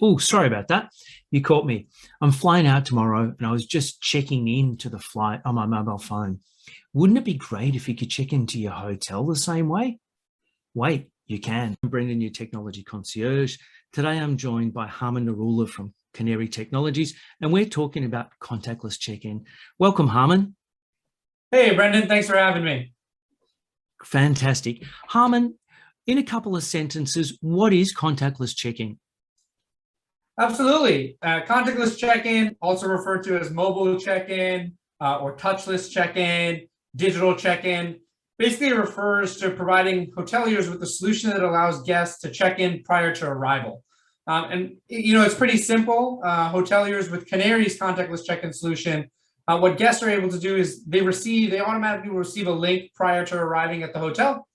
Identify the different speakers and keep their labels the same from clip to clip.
Speaker 1: Oh, sorry about that. You caught me. I'm flying out tomorrow and I was just checking into the flight on my mobile phone. Wouldn't it be great if you could check into your hotel the same way? Wait, you can. I'm Brendan, your technology concierge. Today I'm joined by Harman Narula from Canary Technologies, and we're talking about contactless check-in. Welcome, Harman.
Speaker 2: Hey, Brendan, thanks for having me.
Speaker 1: Fantastic. Harman, in a couple of sentences, what is contactless check-in?
Speaker 2: Absolutely. Contactless check-in, also referred to as mobile check-in or touchless check-in, digital check-in, basically refers to providing hoteliers with a solution that allows guests to check in prior to arrival. It's pretty simple. Hoteliers with Canary's contactless check-in solution, what guests are able to do is they automatically receive a link prior to arriving at the hotel.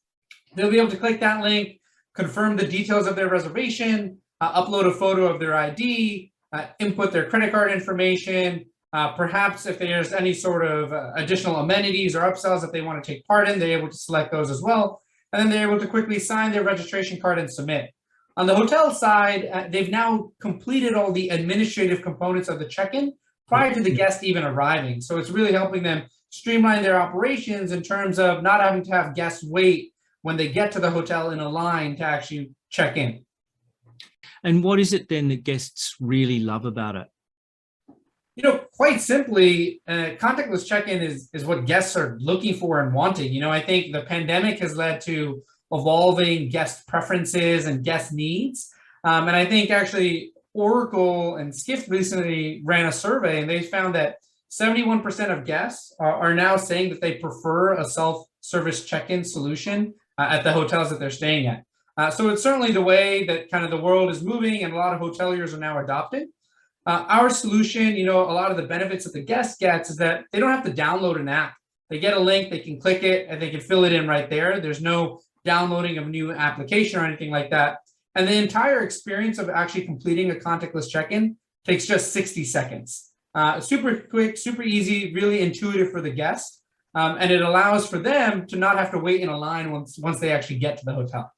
Speaker 2: They'll be able to click that link, confirm the details of their reservation, upload a photo of their ID, input their credit card information, perhaps if there's any sort of additional amenities or upsells that they want to take part in, they're able to select those as well. And then they're able to quickly sign their registration card and submit. On the hotel side, they've now completed all the administrative components of the check-in prior to the guest even arriving. So it's really helping them streamline their operations in terms of not having to have guests wait when they get to the hotel in a line to actually check in.
Speaker 1: And what is it then that guests really love about it?
Speaker 2: Quite simply, contactless check-in is what guests are looking for and wanting. I think the pandemic has led to evolving guest preferences and guest needs. And I think actually Oracle and Skift recently ran a survey and they found that 71% of guests are now saying that they prefer a self-service check-in solution at the hotels that they're staying at. So it's certainly the way that kind of the world is moving and a lot of hoteliers are now adopting. Our solution, a lot of the benefits that the guest gets is that they don't have to download an app. They get a link, they can click it, and they can fill it in right there. There's no downloading of a new application or anything like that. And the entire experience of actually completing a contactless check-in takes just 60 seconds. Super quick, super easy, really intuitive for the guest. And it allows for them to not have to wait in a line once they actually get to the hotel.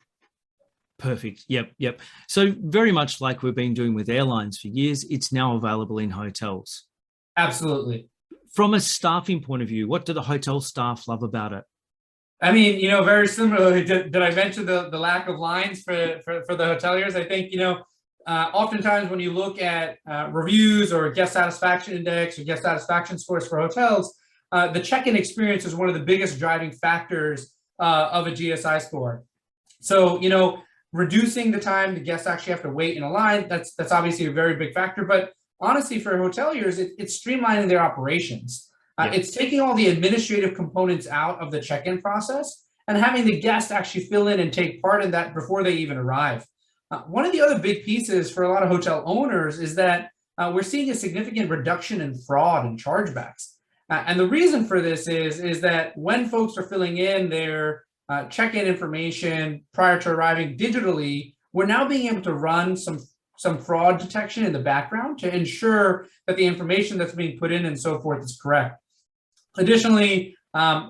Speaker 1: Perfect. Yep. So very much like we've been doing with airlines for years, it's now available in hotels.
Speaker 2: Absolutely.
Speaker 1: From a staffing point of view, what do the hotel staff love about it?
Speaker 2: I mean, very similarly, did I mention the lack of lines for the hoteliers? I think, oftentimes when you look at reviews or guest satisfaction index or guest satisfaction scores for hotels, the check-in experience is one of the biggest driving factors of a GSI score. So, reducing the time the guests actually have to wait in a line, that's obviously a very big factor. But honestly, for hoteliers, it's streamlining their operations. It's taking all the administrative components out of the check-in process and having the guest actually fill in and take part in that before they even arrive. One of the other big pieces for a lot of hotel owners is that we're seeing a significant reduction in fraud and chargebacks. And the reason for this is that when folks are filling in their check-in information prior to arriving digitally, we're now being able to run some fraud detection in the background to ensure that the information that's being put in and so forth is correct. Additionally,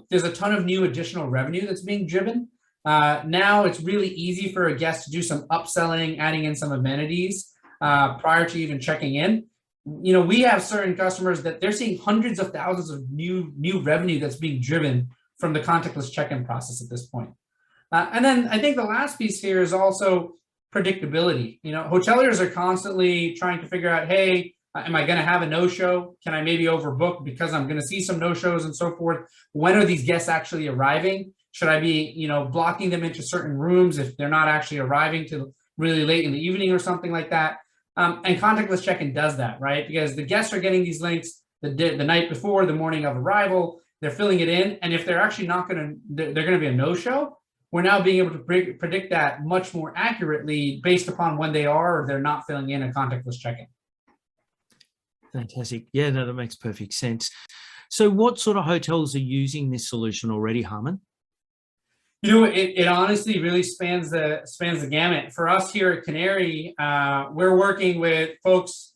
Speaker 2: there's a ton of new additional revenue that's being driven. Now it's really easy for a guest to do some upselling, adding in some amenities prior to even checking in. We have certain customers that they're seeing hundreds of thousands of new revenue that's being driven from the contactless check-in process at this point. And then I think the last piece here is also predictability. Hoteliers are constantly trying to figure out, hey, am I going to have a no-show? Can I maybe overbook because I'm going to see some no-shows and so forth? When are these guests actually arriving? Should I be, blocking them into certain rooms if they're not actually arriving till really late in the evening or something like that? And contactless check-in does that, right? Because the guests are getting these links the night before, the morning of arrival. They're filling it in, and if they're actually they're going to be a no-show, we're now being able to predict that much more accurately based upon when they are or they're not filling in a contactless check-in.
Speaker 1: Fantastic. Yeah, no, that makes perfect sense. So what sort of hotels are using this solution already, Harman?
Speaker 2: It honestly really spans the gamut. For us here at Canary, we're working with folks,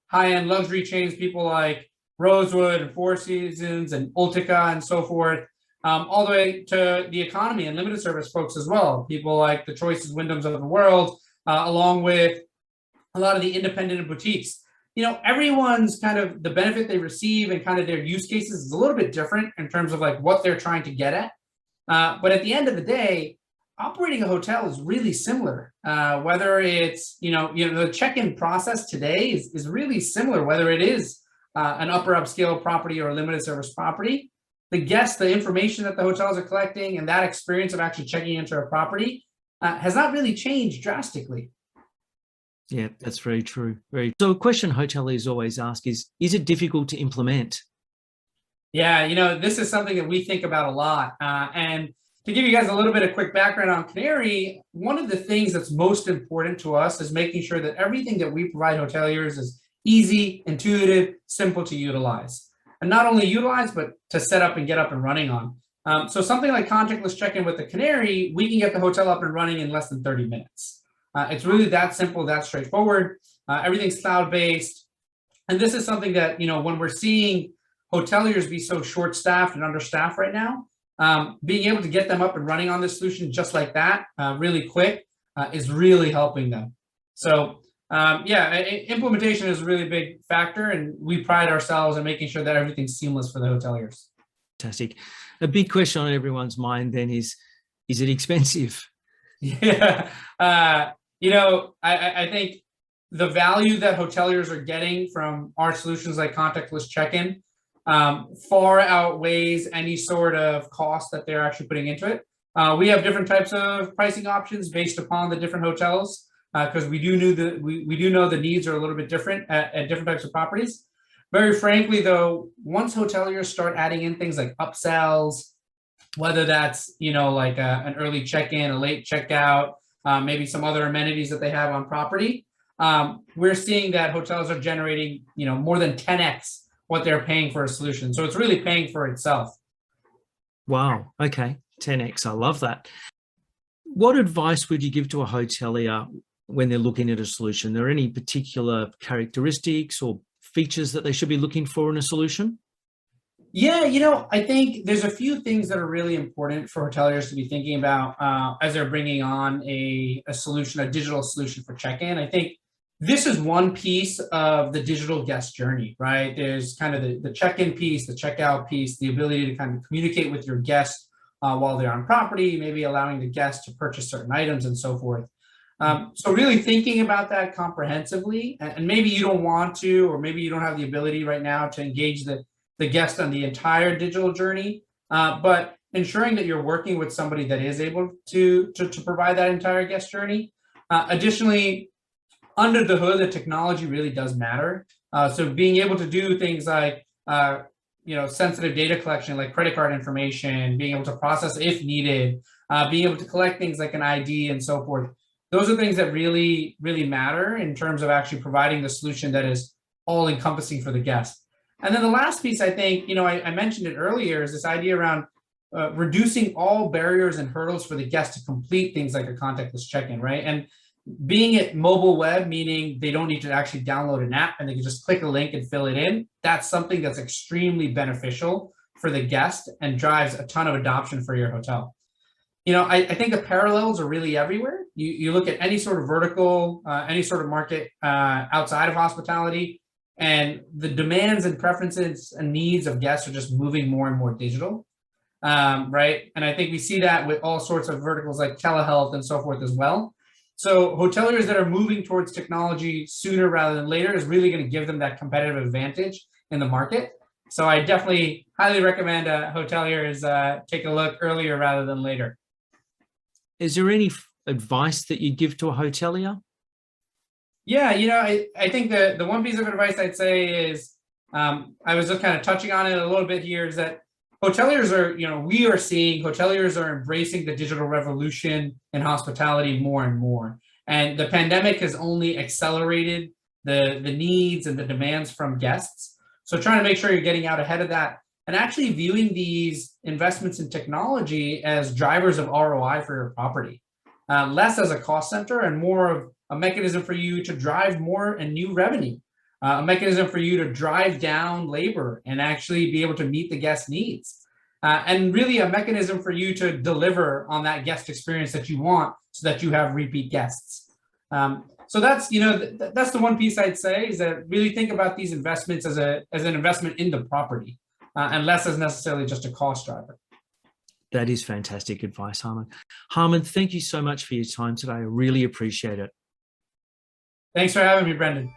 Speaker 2: high-end luxury chains, people like Rosewood and Four Seasons and Ultica and so forth, all the way to the economy and limited service folks as well. People like the Choices Wyndhams of the world, along with a lot of the independent boutiques. Everyone's kind of the benefit they receive and kind of their use cases is a little bit different in terms of like what they're trying to get at. But at the end of the day, operating a hotel is really similar. Whether it's, the check-in process today is really similar, whether it is an upper upscale property or a limited service property. The guests, the information that the hotels are collecting and that experience of actually checking into a property has not really changed drastically.
Speaker 1: Yeah, that's very true. So a question hoteliers always ask is it difficult to implement?
Speaker 2: Yeah, this is something that we think about a lot. And to give you guys a little bit of quick background on Canary, one of the things that's most important to us is making sure that everything that we provide hoteliers is easy, intuitive, simple to utilize. And not only utilize, but to set up and get up and running on. So something like contactless check-in with the Canary, we can get the hotel up and running in less than 30 minutes. It's really that simple, that straightforward. Everything's cloud-based. And this is something that, when we're seeing hoteliers be so short-staffed and understaffed right now, being able to get them up and running on this solution just like that, really quick, is really helping them. So implementation is a really big factor, and we pride ourselves in making sure that everything's seamless for the hoteliers.
Speaker 1: Fantastic. A big question on everyone's mind then is it expensive?
Speaker 2: Yeah, I think the value that hoteliers are getting from our solutions like contactless check-in far outweighs any sort of cost that they're actually putting into it. We have different types of pricing options based upon the different hotels, because we do know the needs are a little bit different at different types of properties. Very frankly, though, once hoteliers start adding in things like upsells, whether that's like an early check-in, a late checkout, maybe some other amenities that they have on property, we're seeing that hotels are generating more than 10x what they're paying for a solution. So it's really paying for itself.
Speaker 1: Wow. Okay. 10x. I love that. What advice would you give to a hotelier when they're looking at a solution? Are there any particular characteristics or features that they should be looking for in a solution?
Speaker 2: Yeah, I think there's a few things that are really important for hoteliers to be thinking about as they're bringing on a solution, a digital solution for check-in. I think this is one piece of the digital guest journey, right? There's kind of the check-in piece, the checkout piece, the ability to kind of communicate with your guests while they're on property, maybe allowing the guests to purchase certain items and so forth. So really thinking about that comprehensively, and maybe you don't want to, or maybe you don't have the ability right now to engage the guest on the entire digital journey, but ensuring that you're working with somebody that is able to provide that entire guest journey. Additionally, under the hood, the technology really does matter. So being able to do things like sensitive data collection, like credit card information, being able to process if needed, being able to collect things like an ID and so forth. Those are things that really, really matter in terms of actually providing the solution that is all encompassing for the guest. And then the last piece, I think, I mentioned it earlier, is this idea around reducing all barriers and hurdles for the guest to complete things like a contactless check-in, right? And being it mobile web, meaning they don't need to actually download an app and they can just click a link and fill it in. That's something that's extremely beneficial for the guest and drives a ton of adoption for your hotel. I think the parallels are really everywhere. You look at any sort of vertical, any sort of market outside of hospitality, and the demands and preferences and needs of guests are just moving more and more digital, right? And I think we see that with all sorts of verticals like telehealth and so forth as well. So hoteliers that are moving towards technology sooner rather than later is really going to give them that competitive advantage in the market. So I definitely highly recommend hoteliers take a look earlier rather than later.
Speaker 1: Is there any advice that you'd give to a hotelier?
Speaker 2: Yeah, I think the one piece of advice I'd say is, I was just kind of touching on it a little bit here, is that hoteliers are, we are seeing hoteliers are embracing the digital revolution in hospitality more and more. And the pandemic has only accelerated the needs and the demands from guests. So trying to make sure you're getting out ahead of that and actually viewing these investments in technology as drivers of ROI for your property, less as a cost center and more of a mechanism for you to drive more and new revenue, a mechanism for you to drive down labor and actually be able to meet the guest needs, and really a mechanism for you to deliver on that guest experience that you want so that you have repeat guests. So that's, that's the one piece I'd say, is that really think about these investments as an investment in the property, and less as necessarily just a cost driver.
Speaker 1: That is fantastic advice, Harman. Harman, thank you so much for your time today. I really appreciate it.
Speaker 2: Thanks for having me, Brendan.